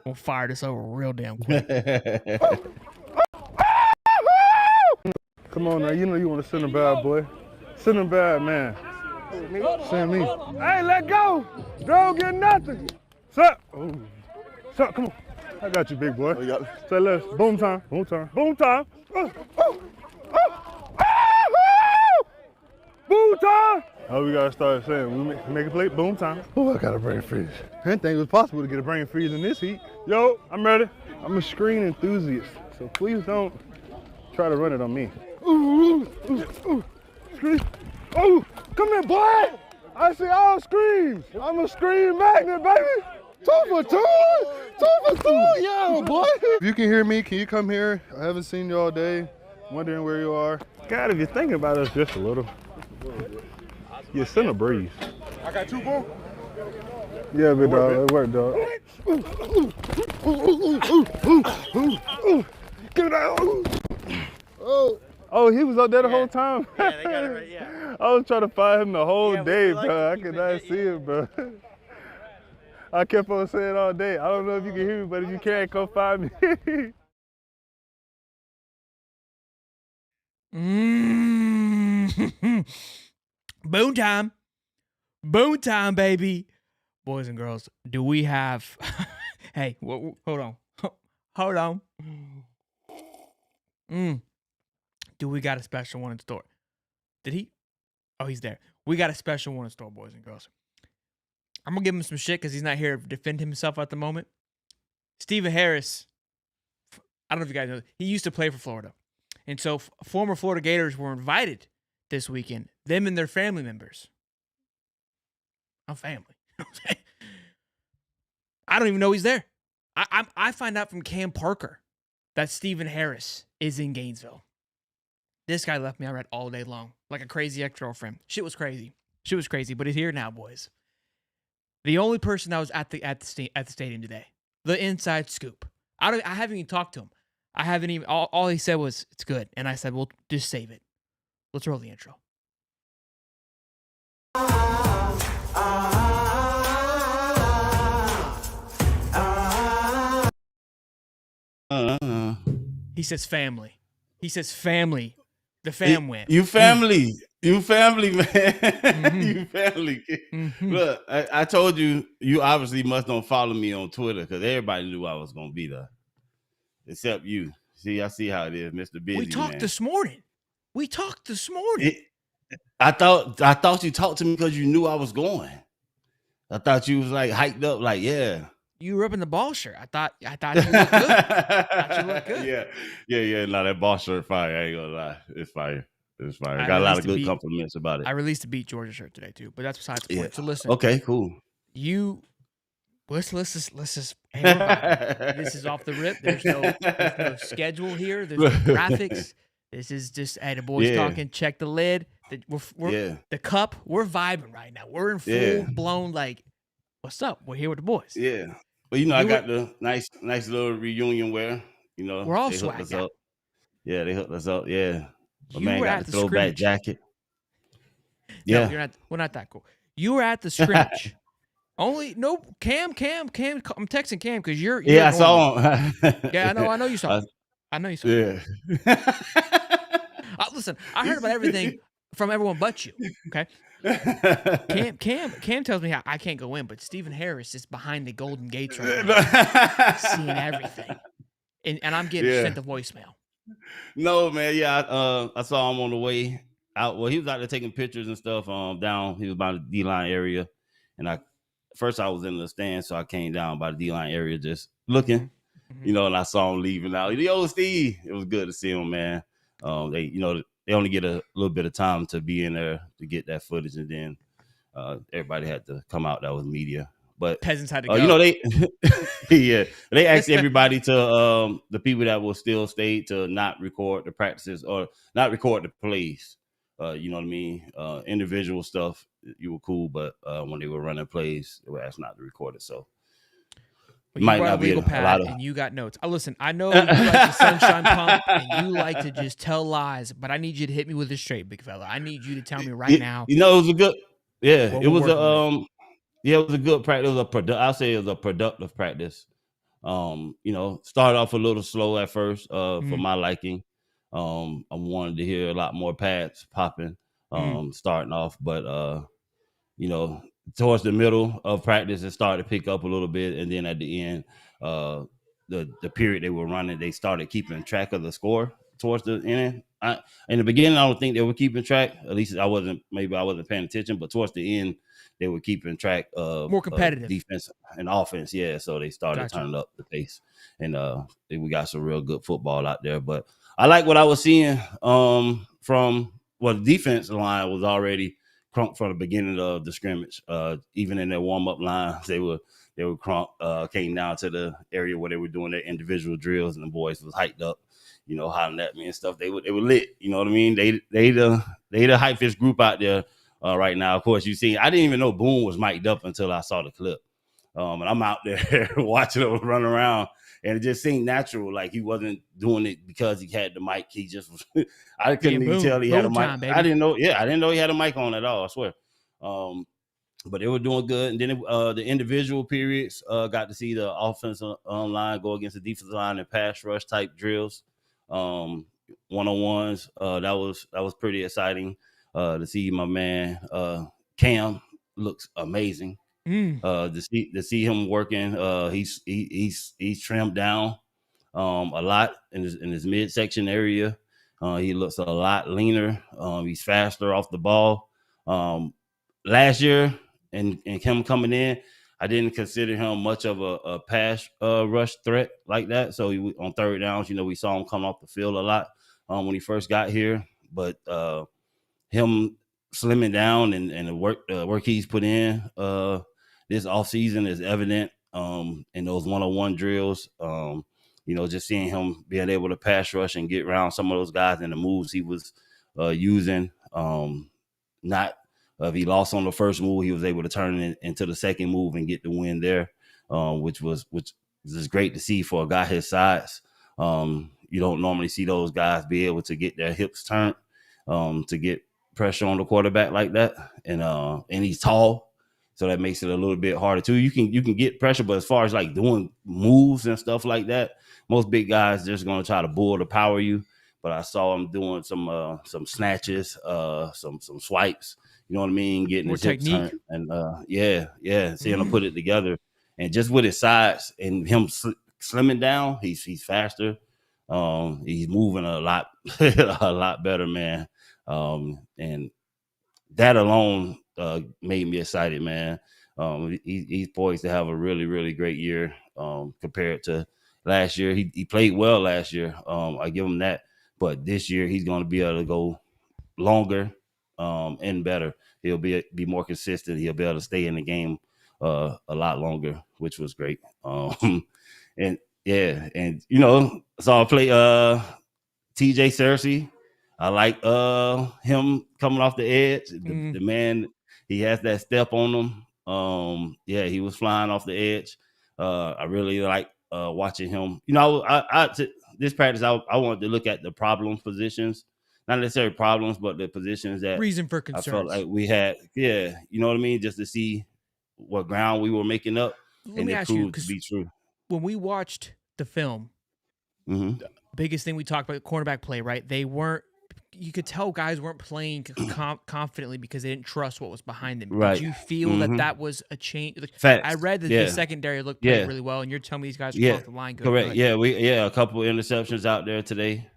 We'll fire this over real damn quick. Come on now, you know you want to send a bad boy. Send him bad, man. Send me. Hey, let go. Don't get nothing. Sup? Oh. Sup, come on. I got you, big boy. Oh, you got it. Say less. Boom time. Boom time. Boom time. Boom time. Oh, we gotta start saying, we make a plate, boom time. Oh, I got a brain freeze. I didn't think it was possible to get a brain freeze in this heat. Yo, I'm ready. I'm a screen enthusiast, so please don't try to run it on me. Scream. Oh, come here, boy. I see all screams. I'm a scream magnet, baby. 2 for 2. 2 for 2, yeah, boy. If you can hear me, can you come here? I haven't seen you all day. Wondering where you are. God, if you're thinking about us just a little, you send a breeze. I got 2 more. Yeah, big dog. It worked, dog. Give it out. Oh, he was up there the whole time. Yeah, they got it right. Yeah. I was trying to find him the whole day, bro. I could not see him, bro. I kept on saying all day, I don't know if you can hear me, but if you can't, come find me. Boom time. Boom time, baby. Boys and girls, do we have... Hey, hold on. Hold on. Do we got a special one in store? Did he? Oh, he's there. We got a special one in store, boys and girls. I'm going to give him some shit because he's not here to defend himself at the moment. Stephen Harris, I don't know if you guys know, he used to play for Florida. And so former Florida Gators were invited this weekend, them and their family members. I'm family. I don't even know he's there. I find out from Cam Parker that Stephen Harris is in Gainesville. This guy left me on red all day long, like a crazy ex-girlfriend. Shit was crazy. But he's here now, boys. The only person that was at the stadium today, the inside scoop. I haven't even talked to him. I haven't even. All he said was it's good, and I said, well, just save it. Let's roll the intro. He says family. The fam went. You family. You family, man. Mm-hmm. You family. Mm-hmm. Look, I told you, you obviously must don't follow me on Twitter because everybody knew I was going to be there. Except you. See, I see how it is, Mr. Busy. We talked this morning. I thought you talked to me because you knew I was going. I thought you was like hyped up, like, yeah. You were up in the ball shirt. I thought you looked good. Yeah. No, that ball shirt fire. I ain't gonna lie. It's fire. I got a lot of good compliments about it. I released the Beat Georgia shirt today too, but that's besides the point. So listen. Okay, cool. Let's just this is off the rip. There's no schedule here. There's no graphics. This is just the boys talking. Check the lid. The cup. We're vibing right now. We're in full blown like, what's up? We're here with the boys. Yeah. Well, I got the nice little reunion wear. We're all swagged out. Yeah, they hooked us up. Yeah. My man got the throwback jacket. Yeah. No, we're not that cool. You were at the scrimmage. Cam. I'm texting Cam because you're I saw him. Yeah, I know you saw him. Yeah. Listen, I heard about everything from everyone but you. Okay. Cam tells me how I can't go in, but Stephen Harris is behind the Golden Gates right now, seeing everything, and I'm getting sent the voicemail. No, man. Yeah, I saw him on the way out. Well, he was out there taking pictures and stuff. Down, he was by the D-line area, and I was in the stand, so I came down by the D-line area just looking, and I saw him leaving out. Yo, Steve, it was good to see him, man. They only get a little bit of time to be in there to get that footage, and then everybody had to come out. That was media, but peasants had to go. They asked everybody to the people that will still stay to not record the practices or not record the plays. You know what I mean? Individual stuff, you were cool, but when they were running plays, they were asked not to record it. So. But you might not be a pad and you got notes. Listen, I know you like the sunshine pump and you like to just tell lies, but I need you to hit me with it straight, big fella. I need you to tell me right now. It was a good, it was a good practice. I'll say it was a productive practice. Started off a little slow at first, for my liking. I wanted to hear a lot more pads popping, starting off, but towards the middle of practice, it started to pick up a little bit, and then at the end, the period they were running, they started keeping track of the score towards the end. In the beginning, I don't think they were keeping track. At least I wasn't paying attention, but towards the end, they were keeping track of more competitive defense and offense. Yeah, so they started turning up the pace, and we got some real good football out there. But I like what I was seeing from the defense line was already crunk from the beginning of the scrimmage. Even in their warm up lines, they were crunk. Came down to the area where they were doing their individual drills, and the boys was hyped up, hollering at me and stuff. They were lit. You know what I mean? They the hypest group out there right now. Of course, you see, I didn't even know Boone was mic'd up until I saw the clip. And I'm out there watching him run around, and it just seemed natural. Like he wasn't doing it because he had the mic. He just was. I couldn't even tell he had a mic. I didn't know. Yeah, I didn't know he had a mic on at all. I swear. But they were doing good. And then the individual periods, got to see the offensive line go against the defensive line and pass rush type drills, one-on-ones. That was pretty exciting to see my man Cam looks amazing. To see him working, he's trimmed down a lot in his midsection area. He looks a lot leaner. He's faster off the ball. Last year, and him coming in, I didn't consider him much of a pass rush threat like that. So on third downs, we saw him come off the field a lot when he first got here. But him slimming down and the work he's put in this offseason is evident in those one-on-one drills. Just seeing him being able to pass rush and get around some of those guys and the moves he was using. If he lost on the first move, he was able to turn it into the second move and get the win there, which is great to see for a guy his size. You don't normally see those guys be able to get their hips turned to get pressure on the quarterback like that, and he's tall, so that makes it a little bit harder too. You can get pressure, but as far as like doing moves and stuff like that, most big guys just going to try to bull to power you. But I saw him doing some snatches, some swipes. You know what I mean? Getting more his hips turned, and seeing him put it together, and just with his size and him slimming down, he's faster. He's moving a lot better, man. And that alone made me excited, man. He's poised to have a really, really great year compared to last year. He played well last year. I give him that. But this year he's going to be able to go longer and better. He'll be more consistent. He'll be able to stay in the game a lot longer, which was great. And so I play TJ Cersei. I like him coming off the edge. The man, he has that step on him. He was flying off the edge. I really like watching him. This practice, I wanted to look at the problem positions, not necessarily problems, but the positions that reason for concerns. I felt like we had. Yeah, you know what I mean, just to see what ground we were making up, and it proved to be true. When we watched the film, the biggest thing we talked about, cornerback play, right? You could tell guys weren't playing confidently because they didn't trust what was behind them. Right. Did you feel that was a change? Facts. I read that the secondary looked played really well, and you're telling me these guys are off the line good. Correct. A couple of interceptions out there today.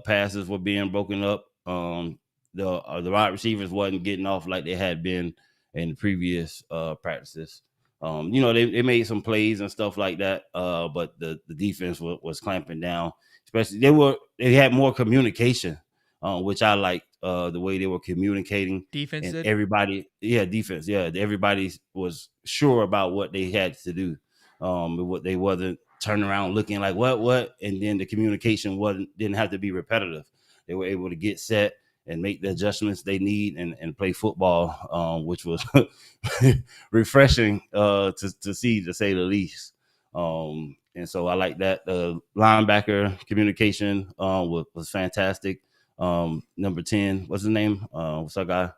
Passes were being broken up. The wide receivers wasn't getting off like they had been in the previous practices. They made some plays and stuff like that, but the defense was clamping down. Especially they had more communication, which I liked, the way they were communicating. Defense and did? Everybody, defense, everybody was sure about what they had to do. What they wasn't turning around looking like what, and then the communication didn't have to be repetitive. They were able to get set and make the adjustments they need and play football, which was refreshing to see, to say the least. And so I like that. The linebacker communication was fantastic. Number 10, what's his name? What's that guy?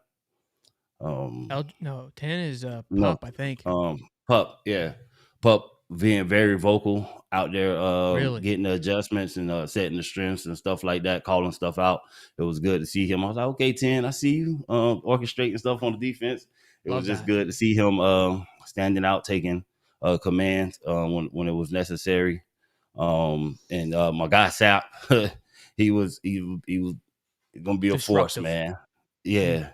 10 is Pup, I think. Pup, yeah. Pup being very vocal out there, Really? getting the adjustments and setting the strengths and stuff like that, calling stuff out. It was good to see him. I was like, okay, 10, I see you orchestrating stuff on the defense. It Love was just that. good to see him standing out, taking command when it was necessary. And my guy Sap, he was gonna be a force, Disruptive. man. Yeah,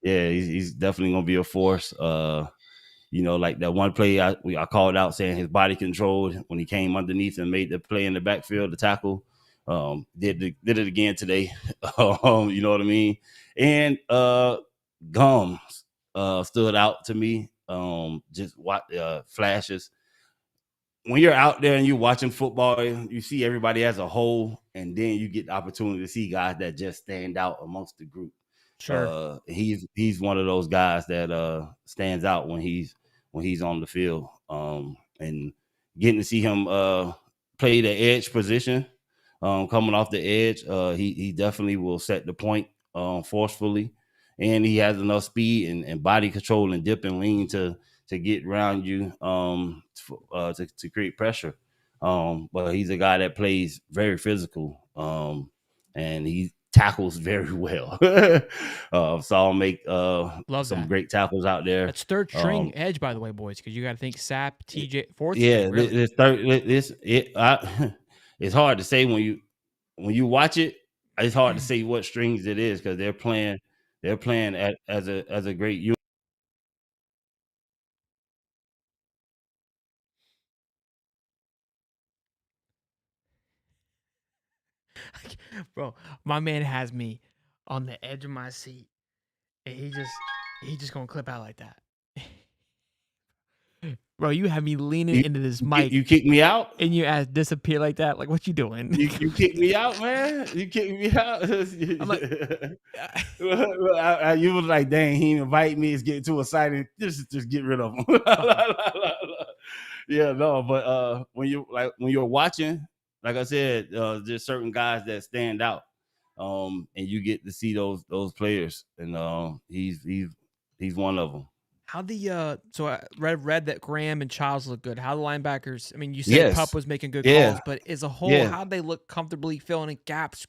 yeah, he's definitely gonna be a force. Like that one play I called out saying his body control when he came underneath and made the play in the backfield, the tackle. Did it again today. You know what I mean? And Gums stood out to me. Just what flashes. When you're out there and you're watching football, you see everybody as a whole, and then you get the opportunity to see guys that just stand out amongst the group. Sure. He's one of those guys that stands out when he's on the field. And getting to see him play the edge position, coming off the edge, he definitely will set the point forcefully, and he has enough speed and body control and dip and lean to get around you to create pressure. But he's a guy that plays very physical, and he tackles very well. Saw him make Love some that. great tackles out there. That's third string edge, by the way, boys, because you got to think Sap, TJ, fourth Yeah, string, really. it's hard to say when you watch it. It's hard to say what strings it is because they're playing as a great unit. Bro, my man has me on the edge of my seat, and he just gonna clip out like that. Bro, you have me leaning into this mic, You kick me out. and your ass disappear like that. Like, what you doing? You kicked me out, man. You kicked me out. I'm like, You was like, dang, he invite me. It's getting too excited. Just get rid of him. Yeah, no, but when you're watching, like I said, there's certain guys that stand out, and you get to see those players, and he's one of them. how the so I read that Graham and Childs look good. How the linebackers? I mean, you said Yes. Pup was making good Yeah. calls, but as a whole, Yeah. how'd they look comfortably filling in gaps,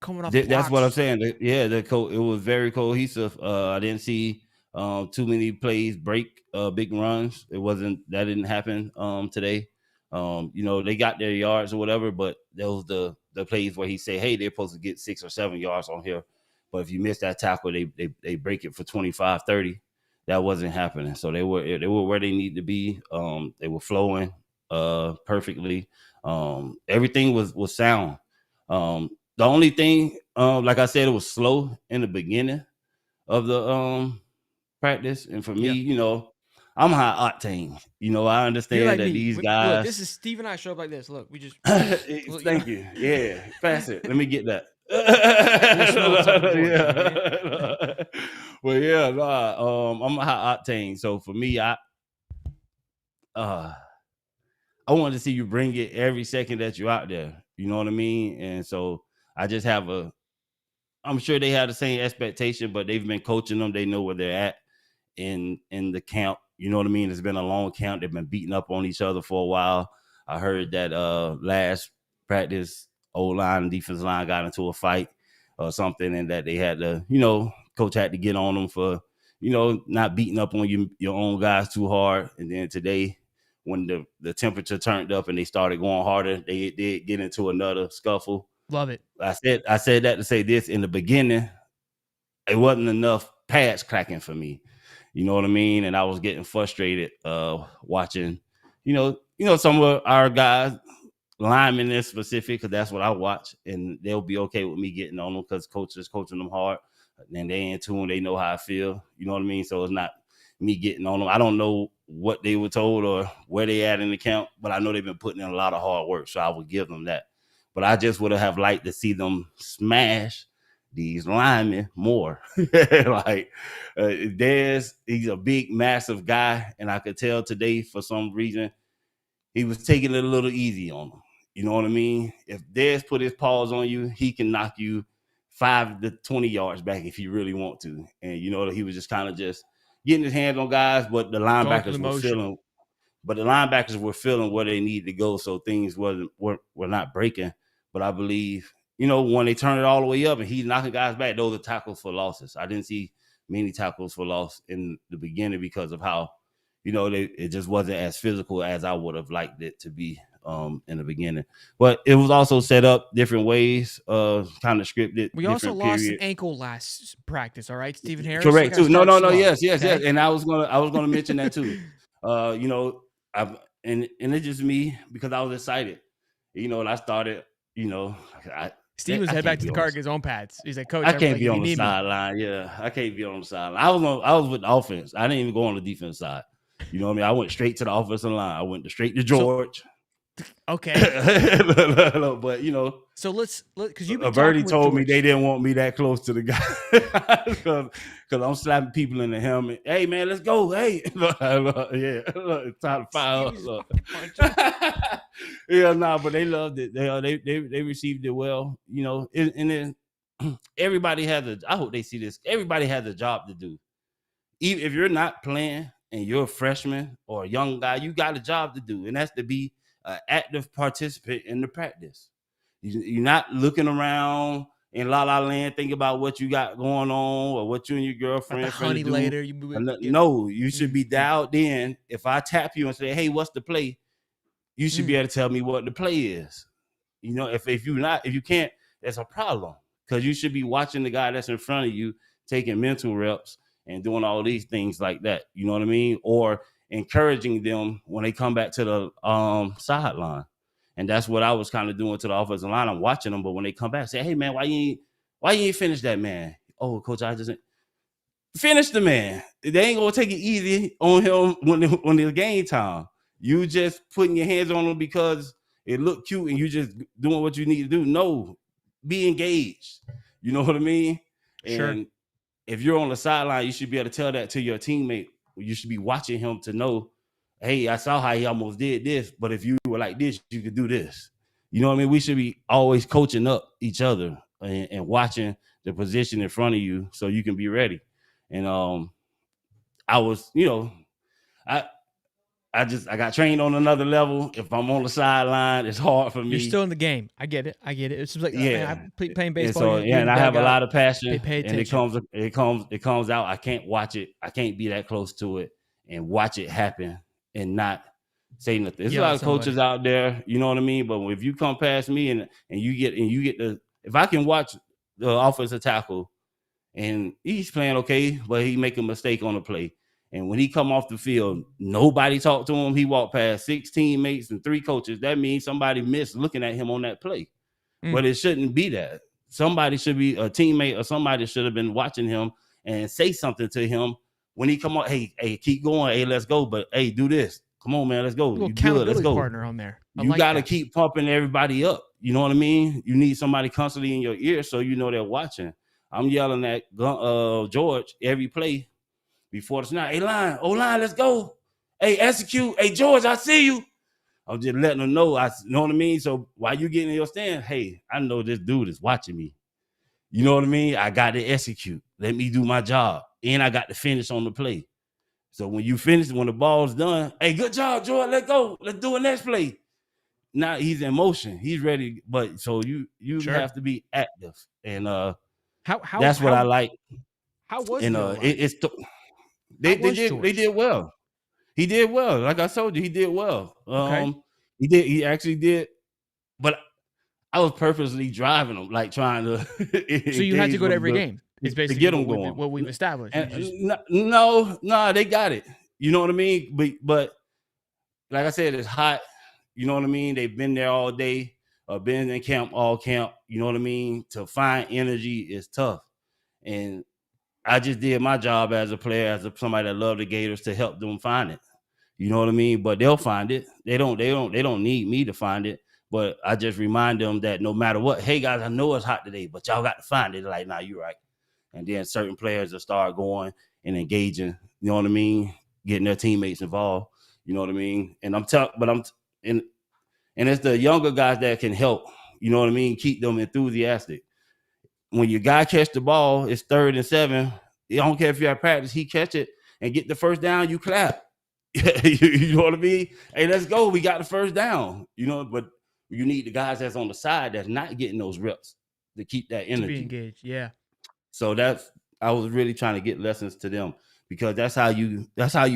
coming off That's what I'm blocks? saying. It was very cohesive. I didn't see too many plays break big runs. That didn't happen today. They got their yards or whatever, but those the plays where he said, hey, they're supposed to get 6 or 7 yards on here. But if you miss that tackle, they break it for 25, 30. That wasn't happening. So they were where they need to be. They were flowing perfectly. Everything was sound. The only thing, like I said, it was slow in the beginning of the practice, and for me, I'm high octane. I understand You're like that me. these Look, guys. this is Steve and I show up like this. Look, we just Thank you. Yeah, pass it. Let me get that. smell something for Yeah. Well, yeah, I'm a high octane. So for me, I wanted to see you bring it every second that you're out there. You know what I mean? And so I just have I'm sure they have the same expectation, but they've been coaching them. They know where they're at in the camp. You know what I mean? It's been a long camp. They've been beating up on each other for a while. I heard that last practice, O-line and defense line got into a fight or something, and that they had to, coach had to get on them for, not beating up on your own guys too hard. And then today, when the temperature turned up and they started going harder, they did get into another scuffle. Love it. I said that to say this: in the beginning, it wasn't enough pads cracking for me. You know what I mean? And I was getting frustrated watching, some of our guys, linemen in specific, because that's what I watch, and they'll be okay with me getting on them because coach is coaching them hard. And they in tune, they know how I feel. You know what I mean? So it's not me getting on them. I don't know what they were told or where they at in the camp, but I know they've been putting in a lot of hard work, so I would give them that. But I just would have liked to see them smash these linemen more. Like he's a big, massive guy, and I could tell today for some reason he was taking it a little easy on them. You know what I mean? If Dez put his paws on you, he can knock you 5 to 20 yards back if you really want to. And he was just kind of just getting his hands on guys, but the linebackers were feeling. but the linebackers were feeling where they need to go, so things were not breaking. But I believe, when they turn it all the way up and he's knocking guys back, those are tackles for losses. I didn't see many tackles for loss in the beginning because of how, it just wasn't as physical as I would have liked it to be in the beginning. But it was also set up different ways, kind of scripted. We also lost an ankle last practice. All right, Stephen Harris. Correct too. No. Yes. Okay? And I was gonna mention that too. And it's just me because I was excited. And I started. Steve was head back to the car, get his own pads. He's like, Coach, I can't be on the sideline. Yeah, I can't be on the sideline. I was with the offense. I didn't even go on the defense side. You know what I mean? I went straight to the offensive line. I went straight to George. Okay. But so let's because you Verdi told me they didn't want me that close to the guy because I'm slapping people in the helmet. Hey man, let's go. Hey, yeah, it's time to fire up. But they loved it. They received it well. And then everybody has I hope they see this. Everybody has a job to do. Even if you're not playing and you're a freshman or a young guy, you got a job to do, and that's to be an active participant in the practice. You're not looking around in La La Land thinking about what you got going on or what you and your girlfriend honey do. Later. No, you should be dialed in. If I tap you and say, "Hey, what's the play?" You should be able to tell me what the play is. If you can't, that's a problem because you should be watching the guy that's in front of you taking mental reps and doing all these things like that. You know what I mean? Or encouraging them when they come back to the sideline. And that's what I was kind of doing to the offensive line. I'm watching them, but when they come back, say, "Hey man, why you ain't finish that man?" "Oh, coach, I just finish the man." They ain't gonna take it easy on him when it's game time. You just putting your hands on him because it looked cute and you just doing what you need to do. No, be engaged. You know what I mean? Sure. And if you're on the sideline, you should be able to tell that to your teammate. You should be watching him to know, hey, I saw how he almost did this, but if you were like this, you could do this. You know what I mean? We should be always coaching up each other and watching the position in front of you so you can be ready. And I was, I got trained on another level. If I'm on the sideline, it's hard for me. You're still in the game. I get it. It seems like I'm playing And baseball. and I have a lot of passion. Pay attention. And it comes out. I can't watch it. I can't be that close to it and watch it happen and not say nothing. There's a lot of coaches out there, you know what I mean? But if you come past me and you get if I can watch the offensive tackle and he's playing okay, but he make a mistake on the play. And when he come off the field, nobody talked to him. He walked past 6 teammates and 3 coaches. That means somebody missed looking at him on that play. But it shouldn't be that. Somebody should be a teammate or somebody should have been watching him and say something to him when he come on. Hey, keep going. Hey, let's go. But hey, do this. Come on, man. Let's go. You good. Let's go. Partner on there. You got to keep pumping everybody up. You know what I mean? You need somebody constantly in your ear so you know they're watching. I'm yelling at George every play. Before the snap, hey, line, let's go. Hey, execute. Hey, George, I see you. I'm just letting them know. You know what I mean? So while you getting in your stand, hey, I know this dude is watching me. You know what I mean? I got to execute. Let me do my job. And I got to finish on the play. So when you finish, when the ball's done, hey, good job, George. Let's go. Let's do a next play. Now he's in motion. He's ready. But so you have to be active. And that's what I like. How was it? They did well. He did well. Like I told you, he did well. Okay. He actually did. But I was purposely driving him, like trying to. So you had to go to every game. It's basically to get them going. What we've established. No, they got it. You know what I mean? But like I said, it's hot. You know what I mean? They've been there all day, been in camp all camp. You know what I mean? To find energy is tough, and I just did my job as a player, as somebody that loved the Gators, to help them find it. You know what I mean? But they'll find it. They don't need me to find it. But I just remind them that no matter what, hey guys, I know it's hot today, but y'all got to find it. They're like, nah, you're right. And then certain players will start going and engaging. You know what I mean? Getting their teammates involved. You know what I mean? And and it's the younger guys that can help. You know what I mean? Keep them enthusiastic. When your guy catch the ball, it's 3rd and 7. I don't care if you're at practice, he catch it and get the first down, you clap. You know what I mean? Hey, let's go. We got the first down. But you need the guys that's on the side that's not getting those reps to keep that To be energy. engaged, yeah. So I was really trying to get lessons to them, because that's how you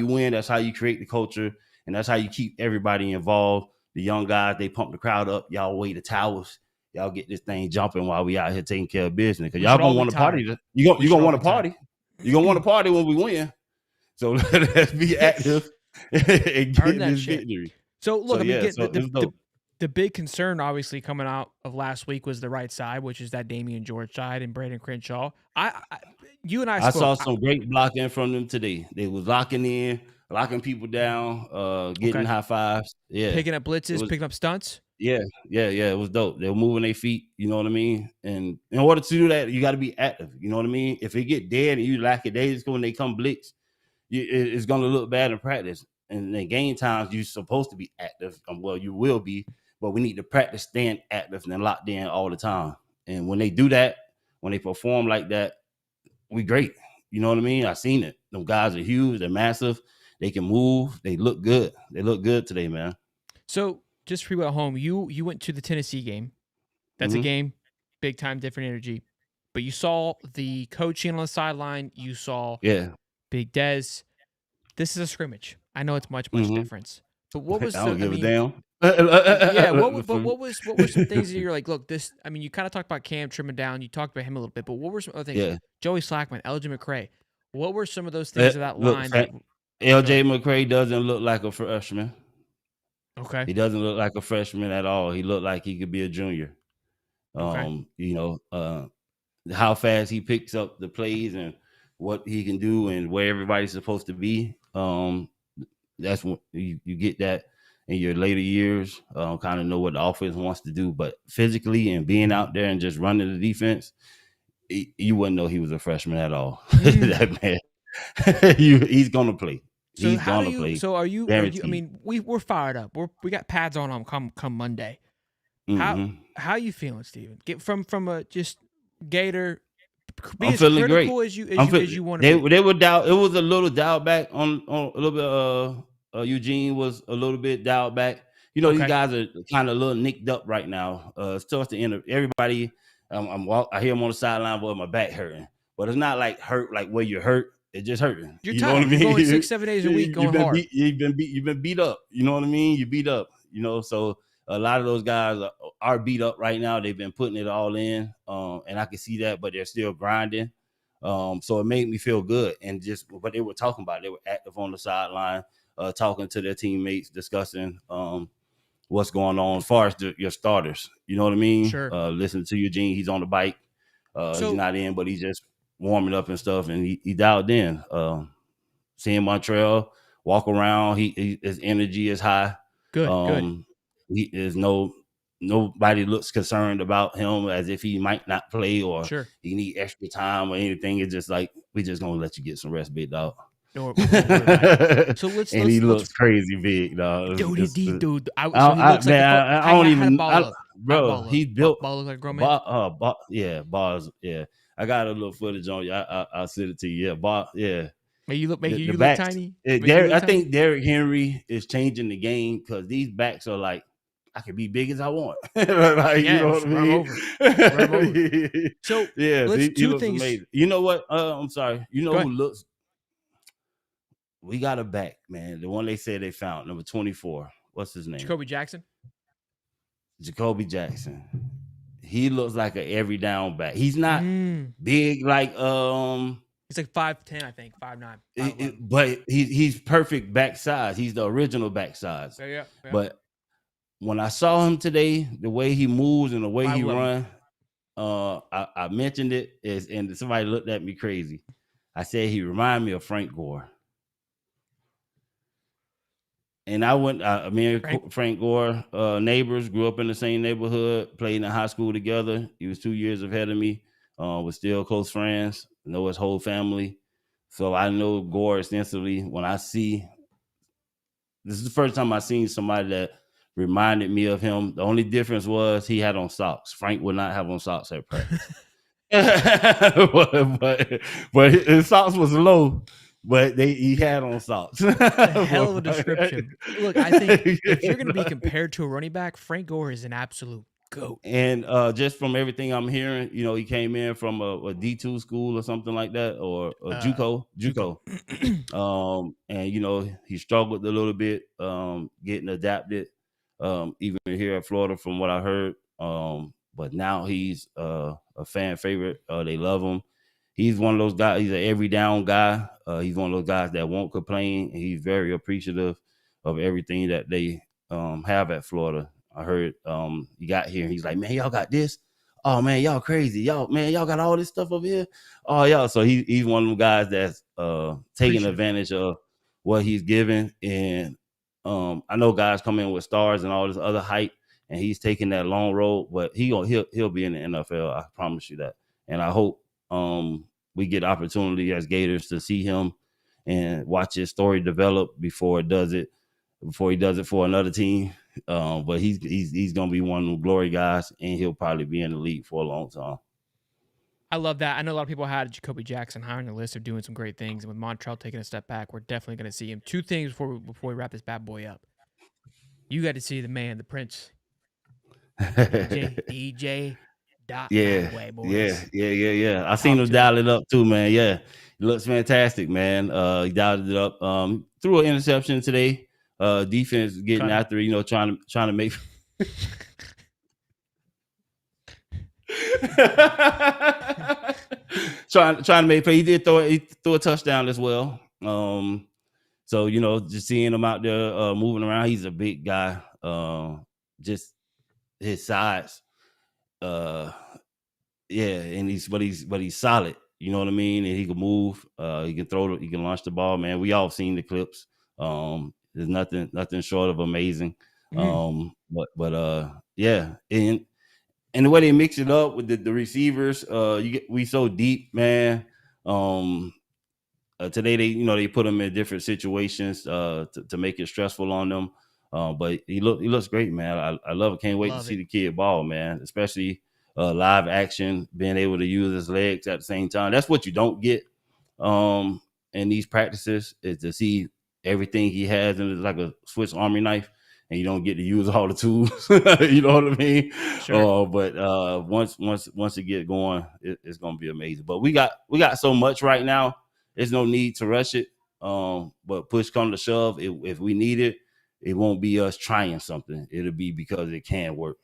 win. That's how you create the culture, and that's how you keep everybody involved. The young guys, they pump the crowd up. Y'all weigh the towers. Y'all get this thing jumping while we out here taking care of business. Because y'all gonna want to party. You're gonna want to party. You're gonna want to party when we win. So let's be active and get this victory. So look, So the big concern obviously coming out of last week was the right side, which is that Damian George side and Braden Crenshaw. You and I saw some great blocking from them today. They was locking in, locking people down, getting high fives. Yeah. Picking up blitzes, picking up stunts. Yeah. It was dope. They were moving their feet, you know what I mean? And in order to do that, you got to be active. You know what I mean? If it get dead and you lackadaisical when they come blitz, it's going to look bad in practice. And in game times, you're supposed to be active. Well, you will be, but we need to practice staying active and locked in all the time. And when they do that, when they perform like that, we great. You know what I mean? I seen it. Them guys are huge. They're massive. They can move. They look good. They look good today, man. So just for you at home, you went to the Tennessee game. That's a game, big time, different energy. But you saw the coaching on the sideline. You saw Big Dez. This is a scrimmage. I know it's much difference. But what was I don't give a damn. Yeah, what were some things that you're like, look, this, I mean, you kind of talked about Cam trimming down, you talked about him a little bit, but what were some other things? Yeah. Joey Slackman, LJ McCray. What were some of those things of that line? LJ McCray doesn't look like a freshman. Okay. He doesn't look like a freshman at all. He looked like he could be a junior. How fast he picks up the plays and what he can do and where everybody's supposed to be. That's when you get that in your later years, kind of know what the offense wants to do. But physically and being out there and just running the defense, you wouldn't know he was a freshman at all. That man, he's gonna play. So he's gonna play. So are you? I mean, we're fired up. We got pads on him come Monday. How are you feeling, Steven? Get from a just Gator. Be I'm as feeling critical great. as you want to be. They were doubt. It was a little dialed back on a little bit. Eugene was a little bit dialed back. You know, these guys are kind of a little nicked up right now. It's towards the end of everybody. I hear him on the sideline, but my back hurting. But it's not like hurt like where you're hurt. It's just hurting. You're tired. Know what I mean? You're going 6-7 days a week going hard. You've been beat up. You know what I mean? You beat up. You know, so a lot of those guys are beat up right now. They've been putting it all in, and I can see that, but they're still grinding. So it made me feel good. And but they were talking about it. They were active on the sideline, talking to their teammates, discussing what's going on as far as your starters. You know what I mean? Sure. Listen to Eugene. He's on the bike. He's not in, but he's just warming up and stuff, and he dialed in. Seeing Montreal walk around, his energy is high. Good. He is nobody looks concerned about him as if he might not play or he need extra time or anything. It's just like, we just gonna let you get some rest, big dog. So he looks crazy big, dog. Dude. Bro, he's built. Ball look like a grown man. Bars. Yeah, I got a little footage on you. I'll send it to you. Yeah, bar. Yeah. You look tiny. I think Derrick Henry is changing the game because these backs are like, I can be big as I want. Like, you know what I mean? Run over. So yeah, let's he looks amazing. You know what? I'm sorry. You know who looks? We got a back, man. The one they said they found, number 24. What's his name? Jacoby Jackson. He looks like an every down back. He's not big like he's like 5'10", I think, 5'9". But he's perfect back size. He's the original back size. Yeah. But when I saw him today, the way he moves and the way he runs, I mentioned it and somebody looked at me crazy. I said he reminded me of Frank Gore. And I went, me and Frank Gore, neighbors, grew up in the same neighborhood, played in high school together. He was 2 years ahead of me. We're still close friends, know his whole family. So I know Gore extensively. This is the first time I seen somebody that reminded me of him. The only difference was he had on socks. Frank would not have on socks at practice. but his socks was low. but he had on socks. A hell of a description. Look, I think if you're going to be compared to a running back, Frank Gore is an absolute goat. And just from everything I'm hearing, you know, he came in from a D2 school or something like that, or a JUCO. And you know, he struggled a little bit getting adapted, even here at Florida, from what I heard. But now he's a fan favorite. They love him. He's one of those guys. He's an every down guy. He's one of those guys that won't complain. He's very appreciative of everything that they have at Florida. I heard he got here and he's like, man, y'all got this. Oh man, y'all crazy. Y'all got all this stuff over here. Oh yeah. So he's one of them guys that's taking advantage of what he's given. And I know guys come in with stars and all this other hype, and he's taking that long road, but he'll be in the NFL. I promise you that. And I hope we get opportunity as Gators to see him and watch his story develop before he does it for another team. But he's gonna be one of them glory guys, and he'll probably be in the league for a long time. I love that. I know a lot of people had Jacoby Jackson high on the list of doing some great things, and with Montrell taking a step back, we're definitely going to see him. Two things before we wrap this bad boy up. You got to see the man, the Prince, DJ. Yeah, boys. Yeah. I seen him dial it up too, man. Yeah, he looks fantastic, man. He dialed it up. Threw an interception today. Defense getting after, you know, trying to make. trying to make play. He threw a touchdown as well. So you know, just seeing him out there moving around, he's a big guy. Just his size. Yeah, and he's solid. You know what I mean? And he can move. He can throw. He can launch the ball. Man, we all seen the clips. There's nothing short of amazing. But yeah, and the way they mix it up with the receivers, we so deep, man. Today they put them in different situations to make it stressful on them. But he looks great, man. I love it. Can't wait to see the kid ball, man. Especially live action, being able to use his legs at the same time. That's what you don't get in these practices, is to see everything he has, and it's like a Swiss Army knife, and you don't get to use all the tools. You know what I mean? Sure. But once it get going, it's gonna be amazing. But we got so much right now. There's no need to rush it. But push come to shove, if we need it, it won't be us trying something. It'll be because it can work.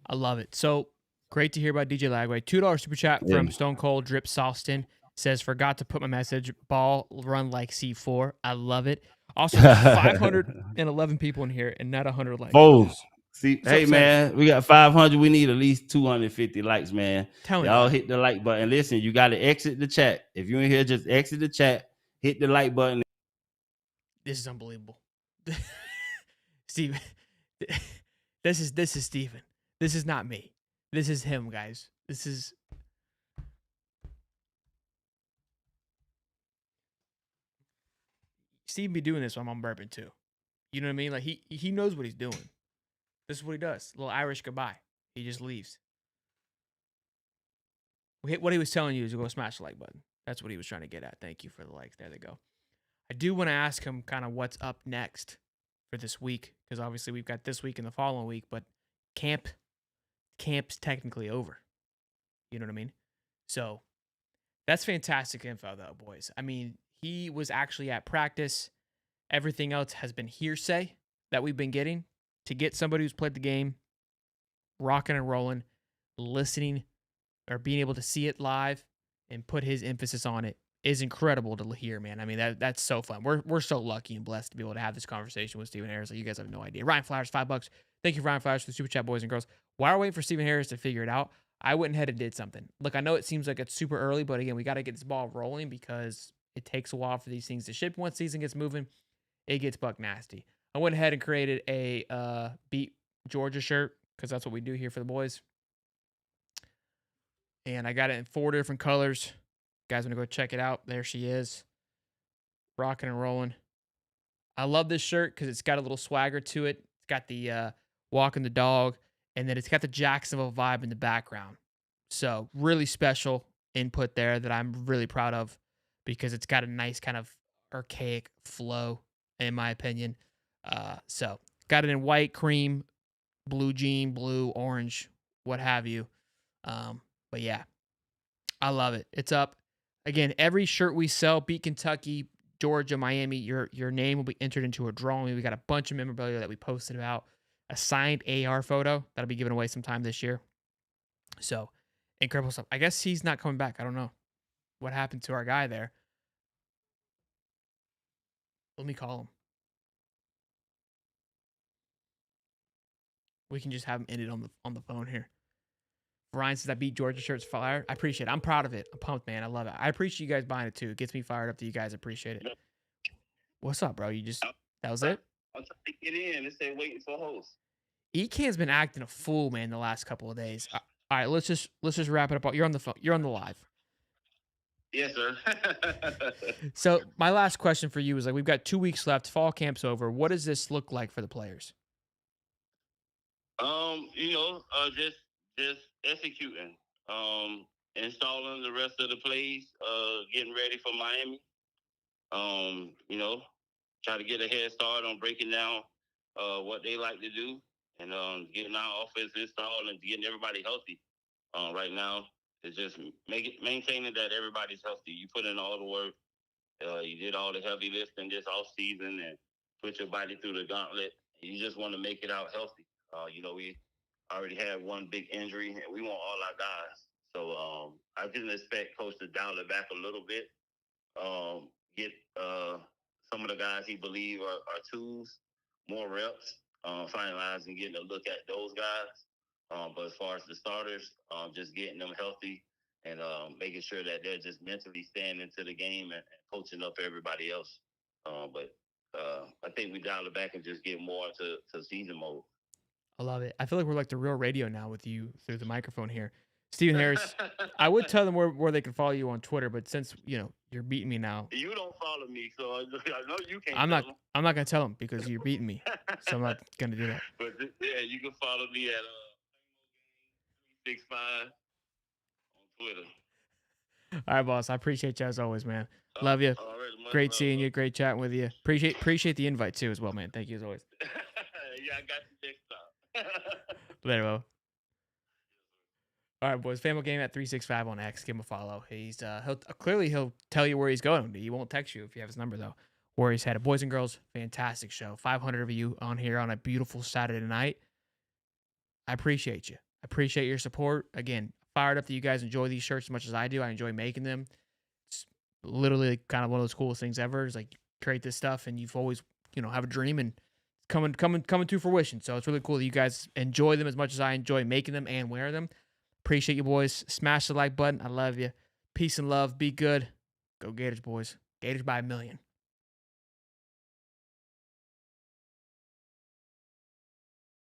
I love it. So great to hear about DJ Lagway. $2 super chat from Stone Cold Drip Sawston. Says, forgot to put my message. Ball run like C4. I love it. Also, 511 people in here and not 100 likes. Oh, see, hey man, we got 500. We need at least 250 likes, man. Y'all hit the like button. Listen, you got to exit the chat. If you're in here, just exit the chat. Hit the like button. This is unbelievable. Steven, this is Steven. This is not me. This is him, guys. This is... Steve be doing this while I'm burping too. You know what I mean? Like he knows what he's doing. This is what he does. A little Irish goodbye. He just leaves. What he was telling you is to go smash the like button. That's what he was trying to get at. Thank you for the likes. There they go. I do want to ask him kind of what's up next for this week, because obviously we've got this week and the following week, but camp's technically over. You know what I mean? So that's fantastic info though, boys. I mean, he was actually at practice. Everything else has been hearsay that we've been getting. To get somebody who's played the game, rocking and rolling, listening, or being able to see it live and put his emphasis on it is incredible to hear, man. I mean, that's so fun. We're so lucky and blessed to be able to have this conversation with Stephen Harris. Like, you guys have no idea. Ryan Flowers, $5. Thank you, Ryan Flowers, for the super chat, boys and girls. While we're waiting for Stephen Harris to figure it out, I went ahead and did something. Look, I know it seems like it's super early, but again, we got to get this ball rolling because it takes a while for these things to ship. Once season gets moving, it gets buck nasty. I went ahead and created a Beat Georgia shirt because that's what we do here for the boys. And I got it in 4 different colors. You guys want to go check it out? There she is. Rocking and rolling. I love this shirt because it's got a little swagger to it. It's got the walking the dog, and then it's got the Jacksonville vibe in the background. So really special input there that I'm really proud of. because it's got a nice kind of archaic flow, in my opinion. So got it in white, cream, blue jean, blue, orange, what have you. But yeah, I love it. It's up. Again, every shirt we sell, beat Kentucky, Georgia, Miami, your name will be entered into a drawing. We got a bunch of memorabilia that we posted about. A signed AR photo that'll be given away sometime this year. So incredible stuff. I guess he's not coming back. I don't know what happened to our guy there. Let me call him. We can just have him end it on the phone here. Ryan says I beat Georgia shirts fire. I appreciate it. I'm proud of it. I'm pumped, man. I love it. I appreciate you guys buying it too. It gets me fired up that you guys appreciate it. What's up, bro? That was it? I'm trying to get in. It said waiting for host. EK's been acting a fool, man, the last couple of days. All right, let's just wrap it up. You're on the phone. You're on the live. Yes, sir. So my last question for you is like, we've got 2 weeks left. Fall camp's over. What does this look like for the players? Just executing, installing the rest of the plays, getting ready for Miami. Try to get a head start on breaking down what they like to do, and getting our offense installed and getting everybody healthy. Right now, it's just maintaining that everybody's healthy. You put in all the work. You did all the heavy lifting this off season and put your body through the gauntlet. You just want to make it out healthy. We already had one big injury, and we want all our guys. So I didn't expect Coach to dial it back a little bit. Get some of the guys he believe are twos, more reps, finalizing, getting a look at those guys. But as far as the starters, just getting them healthy and making sure that they're just mentally staying into the game and coaching up everybody else. But I think we dial it back and just get more into season mode. I love it. I feel like we're like the real radio now with you through the microphone here. Stephen Harris, I would tell them where they can follow you on Twitter, but since you're beating me now, you don't follow me, so I know you can't. I'm not gonna tell them because you're beating me, so I'm not gonna do that. But yeah, you can follow me at 365 on Twitter. All right, boss. I appreciate you as always, man. Love you. Great seeing you. Great chatting with you. Appreciate the invite too as well, man. Thank you as always. Yeah, I got you next time. Later, bro. All right, boys. Family Game at 365 on X. Give him a follow. He's he'll tell you where he's going. He won't text you if you have his number though. Where he's headed. Boys and girls, fantastic show. 500 of you on here on a beautiful Saturday night. I appreciate you. I appreciate your support. Again, fired up that you guys enjoy these shirts as much as I do. I enjoy making them. It's literally kind of one of those coolest things ever. Is like create this stuff and you've always have a dream and coming to fruition. So it's really cool that you guys enjoy them as much as I enjoy making them and wearing them. Appreciate you, boys. Smash the like button. I love you. Peace and love. Be good. Go Gators, boys. Gators by a million.